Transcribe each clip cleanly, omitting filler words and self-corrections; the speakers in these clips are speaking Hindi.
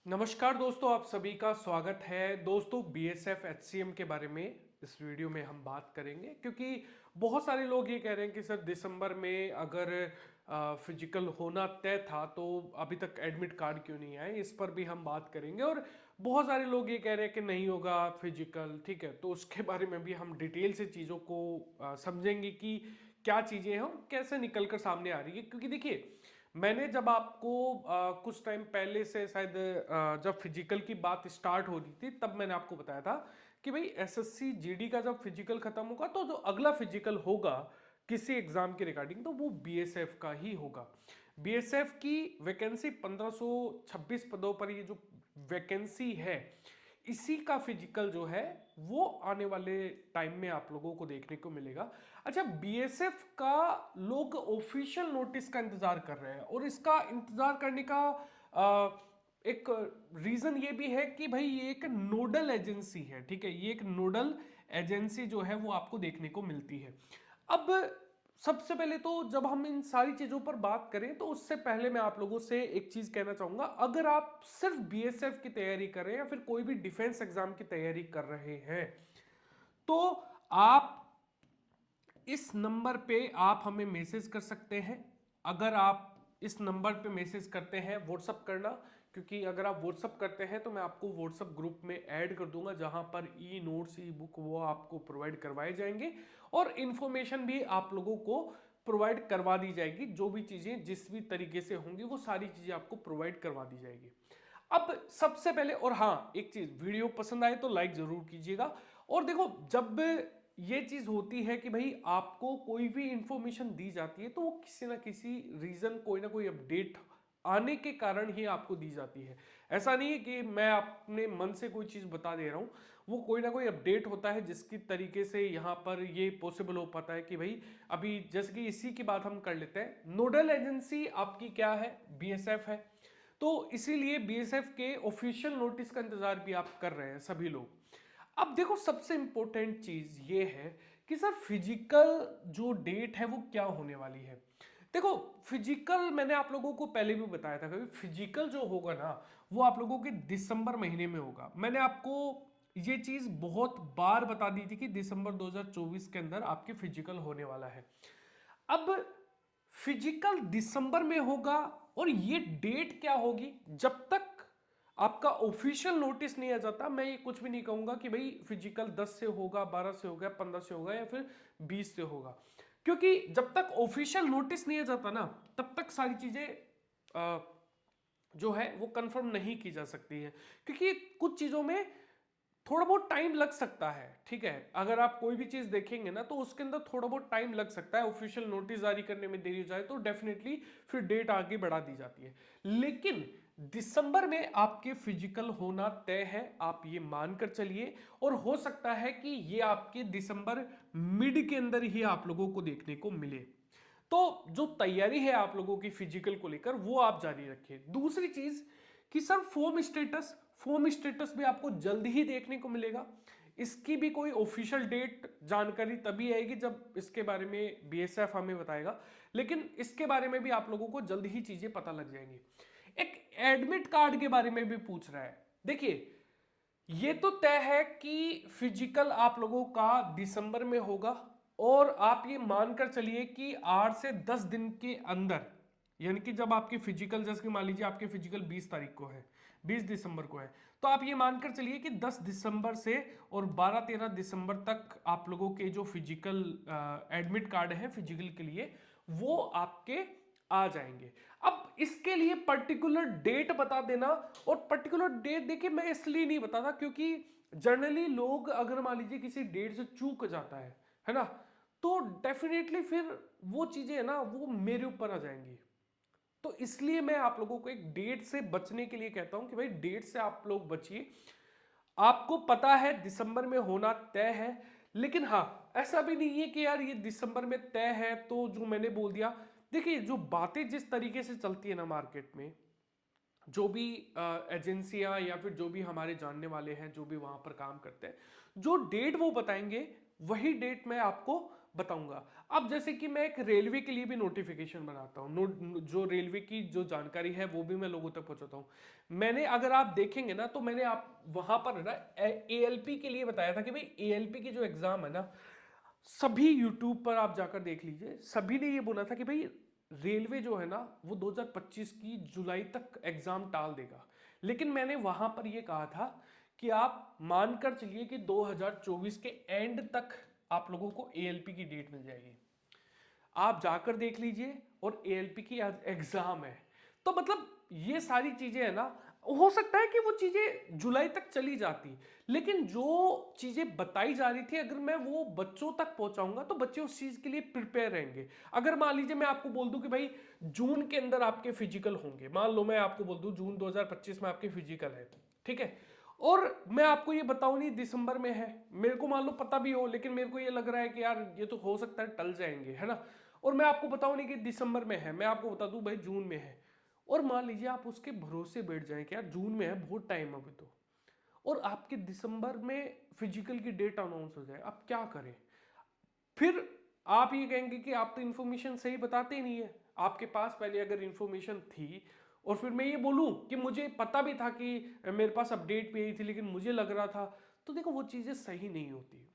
नमस्कार दोस्तों, आप सभी का स्वागत है। दोस्तों, बीएसएफ एचसीएम के बारे में इस वीडियो में हम बात करेंगे क्योंकि बहुत सारे लोग ये कह रहे हैं कि सर दिसंबर में अगर फिजिकल होना तय था तो अभी तक एडमिट कार्ड क्यों नहीं आए, इस पर भी हम बात करेंगे। और बहुत सारे लोग ये कह रहे हैं कि नहीं होगा फिजिकल, ठीक है, तो उसके बारे में भी हम डिटेल से चीज़ों को समझेंगे कि क्या चीज़ें हैं और कैसे निकल कर सामने आ रही है। क्योंकि देखिए, मैंने जब आपको कुछ टाइम पहले से शायद जब फिजिकल की बात स्टार्ट हो रही थी तब मैंने आपको बताया था कि भाई एसएससी जीडी का जब फिजिकल खत्म होगा तो जो अगला फिजिकल होगा किसी एग्जाम के रिगार्डिंग तो वो बीएसएफ का ही होगा। बीएसएफ की वैकेंसी 1526 पदों पर ये जो वैकेंसी है, इसी का फिजिकल जो है वो आने वाले टाइम में आप लोगों को देखने को मिलेगा। अच्छा, बीएसएफ का लोग ऑफिशियल नोटिस का इंतजार कर रहे हैं और इसका इंतजार करने का एक रीजन ये भी है कि भाई ये एक नोडल एजेंसी है, ठीक है, ये एक नोडल एजेंसी जो है वो आपको देखने को मिलती है। अब सबसे पहले तो जब हम इन सारी चीजों पर बात करें तो उससे पहले मैं आप लोगों से एक चीज कहना चाहूंगा। अगर आप सिर्फ बीएसएफ की तैयारी कर रहे हैं या फिर कोई भी डिफेंस एग्जाम की तैयारी कर रहे हैं तो आप इस नंबर पे आप हमें मैसेज कर सकते हैं। अगर आप इस नंबर पे मैसेज करते हैं, व्हाट्सअप करना, क्योंकि अगर आप व्हाट्सअप करते हैं तो मैं आपको व्हाट्सअप ग्रुप में ऐड कर दूंगा जहां पर ई नोट्स ई बुक वो आपको प्रोवाइड करवाए जाएंगे और इंफॉर्मेशन भी आप लोगों को प्रोवाइड करवा दी जाएगी। जो भी चीजें जिस भी तरीके से होंगी वो सारी चीजें आपको प्रोवाइड करवा दी जाएगी। अब सबसे पहले, और हाँ एक चीज, वीडियो पसंद आए तो लाइक जरूर कीजिएगा। और देखो, जब ये चीज होती है कि भाई आपको कोई भी इंफॉर्मेशन दी जाती है तो वो किसी ना किसी रीजन, कोई ना कोई अपडेट आने के कारण ही आपको दी जाती है। ऐसा नहीं है कि मैं अपने मन से कोई चीज बता दे रहा हूं, वो कोई ना कोई अपडेट होता है जिसकी तरीके से यहां पर ये पॉसिबल हो पाता है कि भाई अभी जैसे कि इसी की बात हम कर लेते हैं। नोडल एजेंसी आपकी क्या है? बीएसएफ है। तो इसीलिए बीएसएफ के ऑफिशियल नोटिस का इंतजार भी आप कर रहे हैं सभी लोग। अब देखो, सबसे इंपॉर्टेंट चीज ये है कि सर फिजिकल जो डेट है वो क्या होने वाली है। देखो, फिजिकल मैंने आप लोगों को पहले भी बताया था कि फिजिकल जो होगा ना वो आप लोगों के दिसंबर महीने में होगा। मैंने आपको ये चीज बहुत बार बता दी थी कि दिसंबर 2024 के अंदर आपके फिजिकल होने वाला है। अब फिजिकल दिसंबर में होगा और ये डेट क्या होगी, जब तक आपका ऑफिशियल नोटिस नहीं आ जाता मैं ये कुछ भी नहीं कहूंगा कि भाई फिजिकल 10 से होगा, 12 से होगा, 15 से होगा या फिर 20 से होगा। क्योंकि जब तक ऑफिशियल नोटिस नहीं आ जाता ना तब तक सारी चीजें जो है वो कंफर्म नहीं की जा सकती है। क्योंकि कुछ चीजों में थोड़ा बहुत टाइम लग सकता है, ठीक है, अगर आप कोई भी चीज देखेंगे ना तो उसके अंदर थोड़ा बहुत टाइम लग सकता है। ऑफिशियल नोटिस जारी करने में देरी हो जाए तो डेफिनेटली फिर डेट आगे बढ़ा दी जाती है। लेकिन दिसंबर में आपके फिजिकल होना तय है, आप ये मानकर चलिए। और हो सकता है कि ये आपके दिसंबर मिड के अंदर ही आप लोगों को देखने को मिले। तो जो तैयारी है आप लोगों की फिजिकल को लेकर वो आप जारी रखिए। दूसरी चीज कि सर फॉर्म स्टेटस भी आपको जल्द ही देखने को मिलेगा। इसकी भी कोई ऑफिशियल डेट जानकारी तभी आएगी जब इसके बारे में बीएसएफ हमें बताएगा, लेकिन इसके बारे में भी आप लोगों को जल्द ही चीजें पता लग जाएंगी। एक एडमिट कार्ड के बारे में भी पूछ रहा है। देखिए, ये तो तय है कि फिजिकल आप लोगों का दिसंबर में होगा और आप ये मानकर चलिए कि 8 से 10 दिन के अंदर, यानी कि जब आपके फिजिकल, जैसे कि मान लीजिए आपके फिजिकल 20 तारीख को है, 20 दिसंबर को है, तो आप ये मानकर चलिए कि 10 दिसंबर से और 12-13 दिसंबर तक आप लोगों के जो फिजिकल एडमिट कार्ड है फिजिकल के लिए वो आपके आ जाएंगे। अब इसके लिए पर्टिकुलर डेट बता देना, और पर्टिकुलर डेट देखिए मैं इसलिए नहीं बताता क्योंकि जनरली लोग अगर मान लीजिए किसी डेट से चूक जाता है ना, तो डेफिनेटली फिर वो चीजें है ना वो मेरे ऊपर आ जाएंगी। तो इसलिए मैं आप लोगों को एक डेट से बचने के लिए कहता हूं कि भाई डेट से आप लोग बचिए। आपको पता है दिसंबर में होना तय है, लेकिन हाँ ऐसा भी नहीं है कि यार ये दिसंबर में तय है तो जो मैंने बोल दिया। देखिए, जो बातें जिस तरीके से चलती है ना मार्केट में, जो भी एजेंसियां या फिर जो भी हमारे जानने वाले हैं जो भी वहां पर काम करते हैं, जो डेट वो बताएंगे वही डेट मैं आपको बताऊंगा। अब जैसे कि मैं एक रेलवे के लिए भी नोटिफिकेशन बनाता हूँ, जो रेलवे की जो जानकारी है वो भी मैं लोगों तक पहुंचाता हूँ। मैंने, अगर आप देखेंगे ना, तो मैंने आप वहां पर ना एएलपी के लिए बताया था कि भाई एएलपी की जो एग्जाम है ना, सभी यूट्यूब पर आप जाकर देख लीजिए, सभी ने ये बोला था कि भाई रेलवे जो है ना वो 2025 की जुलाई तक एग्जाम टाल देगा। लेकिन मैंने वहां पर ये कहा था कि आप मानकर चलिए कि 2024 के एंड तक आप लोगों को एएलपी की डेट मिल जाएगी। आप जाकर देख लीजिए, और एएलपी की आज एग्जाम है। तो मतलब ये सारी चीजें है ना, हो सकता है कि वो चीजें जुलाई तक चली जाती, लेकिन जो चीजें बताई जा रही थी अगर मैं वो बच्चों तक पहुंचाऊंगा तो बच्चे उस चीज के लिए प्रिपेयर रहेंगे। अगर मान लीजिए मैं आपको बोल दूं कि भाई जून के अंदर आपके फिजिकल होंगे, मान लो मैं आपको बोल दूं जून 2025 में आपके फिजिकल है, ठीक है, और मैं आपको ये बताऊं नहीं दिसंबर में है, मेरे को मान लो पता भी हो, लेकिन मेरे को ये लग रहा है कि यार ये तो हो सकता है टल जाएंगे, है ना, और मैं आपको बताऊं नहीं कि दिसंबर में है, मैं आपको बता दूं भाई जून में है, और मान लीजिए आप उसके भरोसे बैठ जाएं कि यार जून में है, बहुत टाइम अभी तो, और आपके दिसंबर में फिजिकल की डेट अनाउंस हो जाए, आप क्या करें? फिर आप ये कहेंगे कि आप तो इन्फॉर्मेशन सही बताते ही नहीं है। आपके पास पहले अगर इन्फॉर्मेशन थी, और फिर मैं ये बोलूं कि मुझे पता भी था कि मेरे पास अपडेट भी आई थी लेकिन मुझे लग रहा था, तो देखो वो चीजें सही नहीं होती।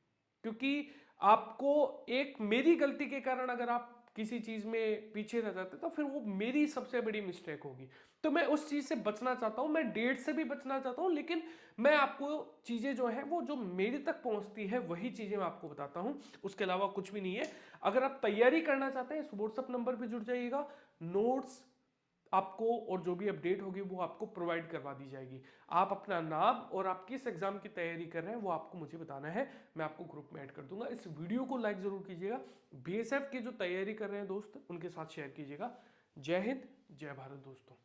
क्योंकि आपको, एक मेरी गलती के कारण अगर आप किसी चीज में पीछे रह जाते तो फिर वो मेरी सबसे बड़ी मिस्टेक होगी। तो मैं उस चीज से बचना चाहता हूं, मैं डेट से भी बचना चाहता हूं, लेकिन मैं आपको चीजें जो है वो जो मेरे तक पहुंचती है वही चीजें मैं आपको बताता हूं, उसके अलावा कुछ भी नहीं है। अगर आप तैयारी करना चाहते हैं इस व्हाट्सएप नंबर पे जुड़ जाइएगा, नोट्स आपको और जो भी अपडेट होगी वो आपको प्रोवाइड करवा दी जाएगी। आप अपना नाम और आप किस एग्जाम की तैयारी कर रहे हैं वो आपको मुझे बताना है, मैं आपको ग्रुप में ऐड कर दूंगा। इस वीडियो को लाइक जरूर कीजिएगा, बीएसएफ की जो तैयारी कर रहे हैं दोस्त उनके साथ शेयर कीजिएगा। जय हिंद, जय भारत दोस्तों।